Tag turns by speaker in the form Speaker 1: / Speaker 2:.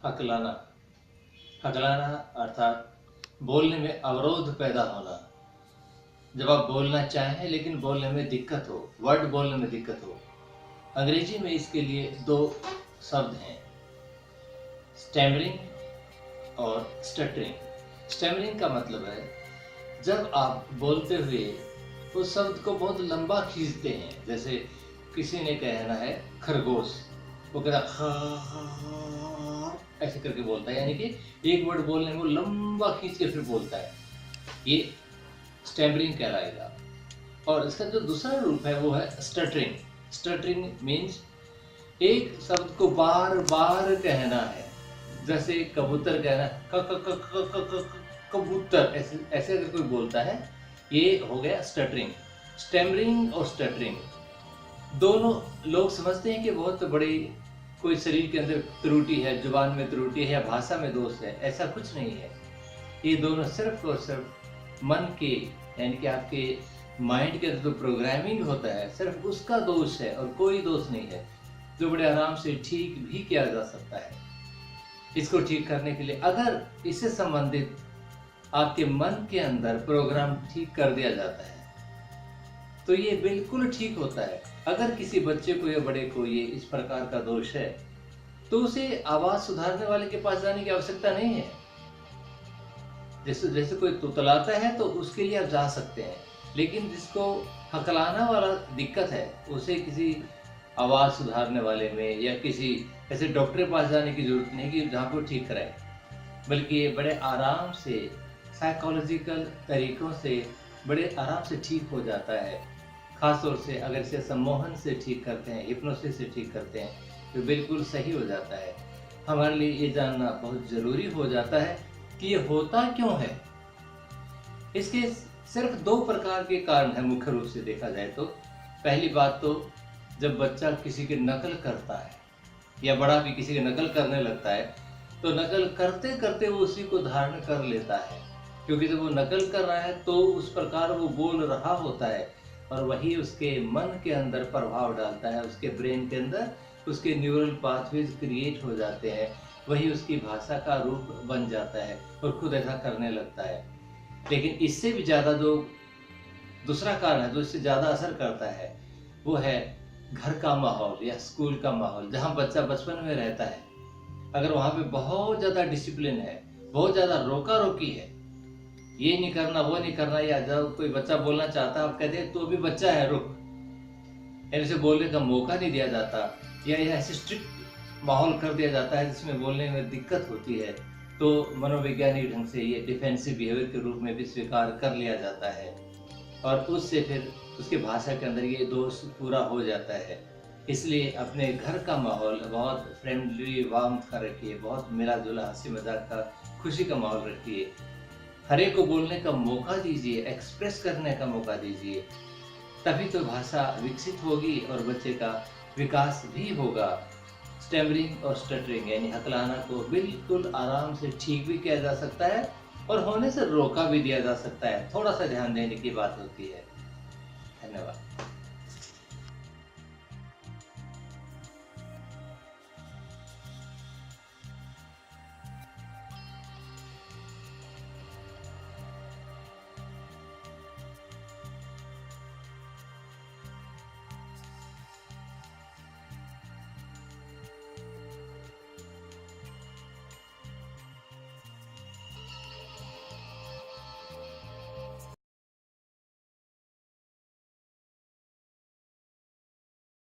Speaker 1: हकलाना। हकलाना अर्थात बोलने में अवरोध पैदा होना। जब आप बोलना चाहें लेकिन बोलने में दिक्कत हो, वर्ड बोलने में दिक्कत हो। अंग्रेजी में इसके लिए दो शब्द हैं, स्टैमरिंग और स्टटरिंग। स्टैमरिंग का मतलब है जब आप बोलते हुए उस शब्द को बहुत लंबा खींचते हैं। जैसे किसी ने कहना है खरगोश, वो कहता ऐसे करके बोलता है, यानी कि एक वर्ड बोलने में वो लंबा खींच के फिर बोलता है, ये स्टैमरिंग कहलाएगा। और इसका जो दूसरा रूप है वो है स्टटरिंग। स्टटरिंग मीन्स एक शब्द को बार बार कहना है। जैसे कबूतर कहना कबूतर, ऐसे ऐसे अगर कोई बोलता है, ये हो गया स्टटरिंग। स्टैमरिंग और स्टटरिंग दोनों लोग समझते हैं कि बहुत बड़ी कोई शरीर के अंदर त्रुटि है, जुबान में त्रुटि है या भाषा में दोष है। ऐसा कुछ नहीं है। ये दोनों सिर्फ और सिर्फ मन के, यानी कि आपके माइंड के अंदर जो प्रोग्रामिंग होता है, सिर्फ उसका दोष है और कोई दोष नहीं है, जो बड़े आराम से ठीक भी किया जा सकता है। इसको ठीक करने के लिए अगर इससे संबंधित आपके मन के अंदर प्रोग्राम ठीक कर दिया जाता है तो ये बिल्कुल ठीक होता है। अगर किसी बच्चे को या बड़े को ये इस प्रकार का दोष है तो उसे आवाज सुधारने वाले के पास जाने की आवश्यकता नहीं है। जैसे जैसे कोई तुतलाता है तो उसके लिए आप जा सकते हैं, लेकिन जिसको हकलाना वाला दिक्कत है उसे किसी आवाज सुधारने वाले में या किसी ऐसे डॉक्टर के पास जाने की जरूरत नहीं कि जहाँ को ठीक कराए, बल्कि ये बड़े आराम से साइकोलॉजिकल तरीकों से बड़े आराम से ठीक हो जाता है। खासतौर से अगर इसे सम्मोहन से ठीक करते हैं, हिप्नोसिस से ठीक करते हैं, तो बिल्कुल सही हो जाता है। हमारे लिए ये जानना बहुत ज़रूरी हो जाता है कि ये होता क्यों है। इसके सिर्फ दो प्रकार के कारण हैं मुख्य रूप से देखा जाए तो। पहली बात तो जब बच्चा किसी की नकल करता है या बड़ा भी किसी की नकल करने लगता है तो नकल करते करते वो उसी को धारण कर लेता है, क्योंकि जब वो नकल कर रहा है तो उस प्रकार वो बोल रहा होता है और वही उसके मन के अंदर प्रभाव डालता है, उसके ब्रेन के अंदर उसके न्यूरल पाथवेज क्रिएट हो जाते हैं, वही उसकी भाषा का रूप बन जाता है और खुद ऐसा करने लगता है। लेकिन इससे भी ज़्यादा जो दूसरा कारण है जो इससे ज़्यादा असर करता है वो है घर का माहौल या स्कूल का माहौल, जहाँ बच्चा बचपन में रहता है। अगर वहाँ पे बहुत ज़्यादा डिसिप्लिन है, बहुत ज़्यादा रोका रोकी है, ये नहीं करना वो नहीं करना, या जब कोई बच्चा बोलना चाहता है आप कहते हैं तो भी बच्चा है रुक, यानी उसे बोलने का मौका नहीं दिया जाता, या ऐसे स्ट्रिक्ट माहौल कर दिया जाता है जिसमें बोलने में दिक्कत होती है, तो मनोवैज्ञानिक ढंग से ये डिफेंसिव बिहेवियर के रूप में भी स्वीकार कर लिया जाता है और उससे फिर उसकी भाषा के अंदर ये दोष पूरा हो जाता है। इसलिए अपने घर का माहौल बहुत फ्रेंडली वार्म का रखिए, बहुत मिला जुला हंसी मजाक का खुशी का माहौल रखिए, हर एक को बोलने का मौका दीजिए, एक्सप्रेस करने का मौका दीजिए, तभी तो भाषा विकसित होगी और बच्चे का विकास भी होगा। स्टैमरिंग और स्टटरिंग यानी हकलाना को बिल्कुल आराम से ठीक भी किया जा सकता है और होने से रोका भी दिया जा सकता है। थोड़ा सा ध्यान देने की बात होती है। धन्यवाद।